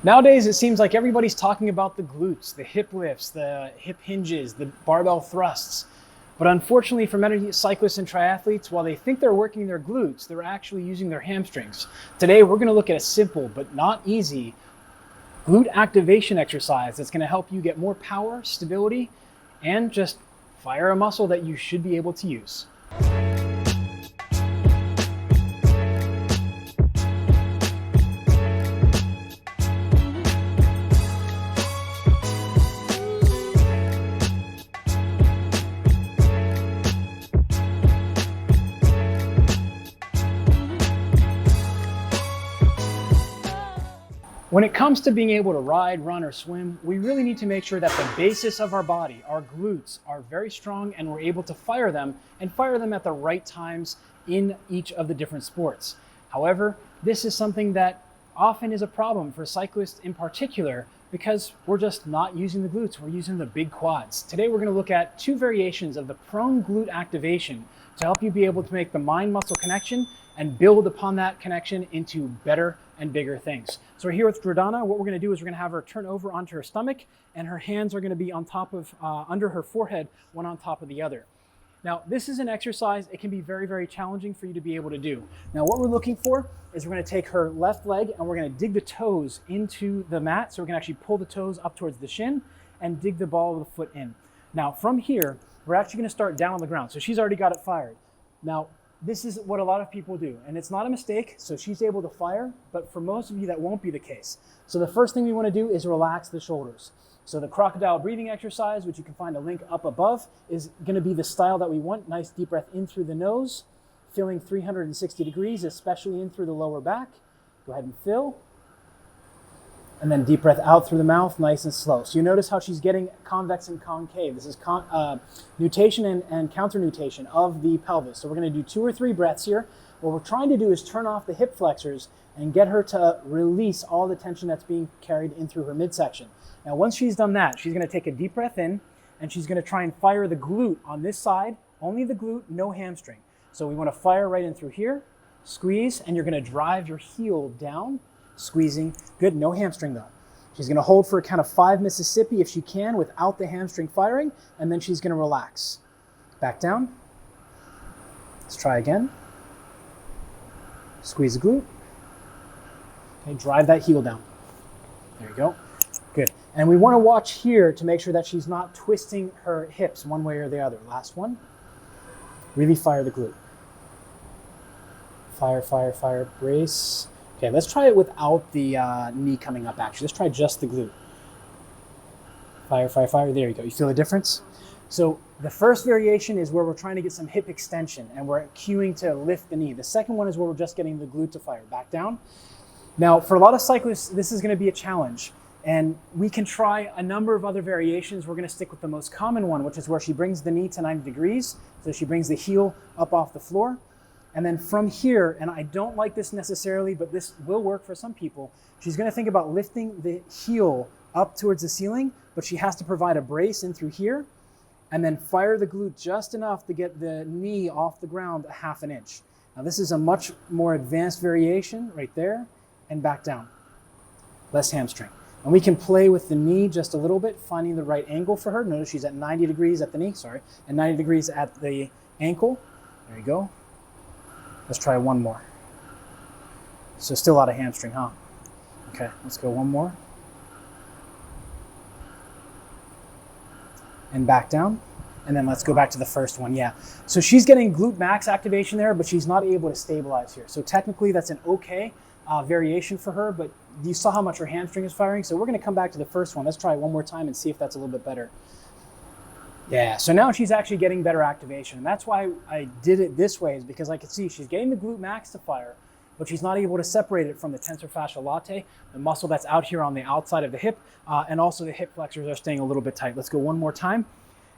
Nowadays, it seems like everybody's talking about the glutes, the hip lifts, the hip hinges, the barbell thrusts. But unfortunately for many cyclists and triathletes, while they think they're working their glutes, they're actually using their hamstrings. Today, we're gonna look at a simple but not easy glute activation exercise that's gonna help you get more power, stability, and just fire a muscle that you should be able to use. When it comes to being able to ride, run, or swim, we really need to make sure that the basis of our body, our glutes, are very strong and we're able to fire them and fire them at the right times in each of the different sports. However, this is something that often is a problem for cyclists in particular because we're just not using the glutes, we're using the big quads. Today we're going to look at two variations of the prone glute activation to help you be able to make the mind-muscle connection and build upon that connection into better and bigger things. So we're here with Jordana. What we're going to do is we're going to have her turn over onto her stomach, and her hands are going to be on top of, under her forehead, one on top of the other. Now, this is an exercise. It can be very, very challenging for you to be able to do. Now, what we're looking for is we're going to take her left leg and we're going to dig the toes into the mat. So we're going to actually pull the toes up towards the shin and dig the ball of the foot in. Now, from here, we're actually going to start down on the ground. So she's already got it fired. Now, this is what a lot of people do, and it's not a mistake, so she's able to fire, but for most of you that won't be the case. So the first thing we want to do is relax the shoulders. So the crocodile breathing exercise, which you can find a link up above, is going to be the style that we want. Nice deep breath in through the nose, filling 360 degrees, especially in through the lower back. Go ahead and fill. And then deep breath out through the mouth, nice and slow. So you notice how she's getting convex and concave. This is nutation and counter-nutation of the pelvis. So we're going to do 2 or 3 breaths here. What we're trying to do is turn off the hip flexors and get her to release all the tension that's being carried in through her midsection. Now, once she's done that, she's going to take a deep breath in, and she's going to try and fire the glute on this side, only the glute, no hamstring. So we want to fire right in through here, squeeze, and you're going to drive your heel down, squeezing. Good, no hamstring though. She's going to hold for a count of 5 Mississippi if she can without the hamstring firing, and then she's going to relax. Back down. Let's try again. Squeeze the glute. Okay, drive that heel down. There you go. Good. And we want to watch here to make sure that she's not twisting her hips one way or the other. Last one. Really fire the glute. Fire, fire, fire. Brace. Okay, let's try it without the knee coming up, actually. Let's try just the glute. Fire, fire, fire. There you go. You feel the difference? So the first variation is where we're trying to get some hip extension, and we're cueing to lift the knee. The second one is where we're just getting the glute to fire. Back down. Now, for a lot of cyclists, this is going to be a challenge, and we can try a number of other variations. We're going to stick with the most common one, which is where she brings the knee to 90 degrees. So she brings the heel up off the floor. And then from here, and I don't like this necessarily, but this will work for some people, she's going to think about lifting the heel up towards the ceiling, but she has to provide a brace in through here, and then fire the glute just enough to get the knee off the ground a ½ inch. Now this is a much more advanced variation right there, and back down. Less hamstring. And we can play with the knee just a little bit, finding the right angle for her. Notice she's at 90 degrees at the knee, and 90 degrees at the ankle. There you go. Let's try one more. So still a lot of hamstring, huh? Okay, let's go one more. And back down. And then let's go back to the first one, yeah. So she's getting glute max activation there, but she's not able to stabilize here. So technically that's an okay variation for her, but you saw how much her hamstring is firing. So we're gonna come back to the first one. Let's try it one more time and see if that's a little bit better. Yeah, so now she's actually getting better activation. And that's why I did it this way, is because I could see she's getting the glute max to fire, but she's not able to separate it from the tensor fasciae latae, the muscle that's out here on the outside of the hip, and also the hip flexors are staying a little bit tight. Let's go one more time.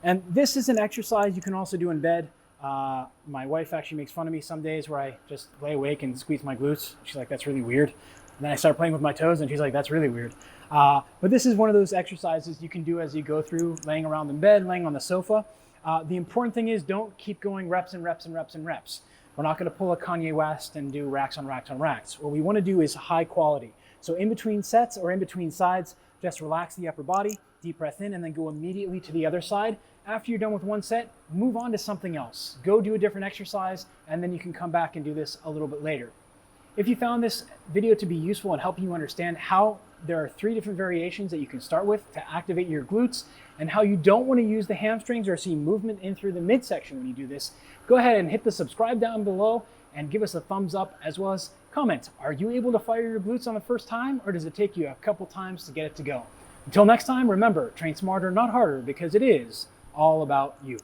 And this is an exercise you can also do in bed. My wife actually makes fun of me some days where I just lay awake and squeeze my glutes. She's like, that's really weird. And then I start playing with my toes and she's like, that's really weird. But this is one of those exercises you can do as you go through, laying around in bed, laying on the sofa. The important thing is don't keep going reps and reps and reps and reps. We're not going to pull a Kanye West and do racks on racks on racks. What we want to do is high quality. So in between sets or in between sides, just relax the upper body, deep breath in, and then go immediately to the other side. After you're done with one set, move on to something else. Go do a different exercise, and then you can come back and do this a little bit later. If you found this video to be useful and helping you understand how there are 3 different variations that you can start with to activate your glutes, and how you don't want to use the hamstrings or see movement in through the midsection when you do this, go ahead and hit the subscribe down below and give us a thumbs up, as well as comment. Are you able to fire your glutes on the first time, or does it take you a couple times to get it to go? Until next time, remember, train smarter, not harder, because it is all about you.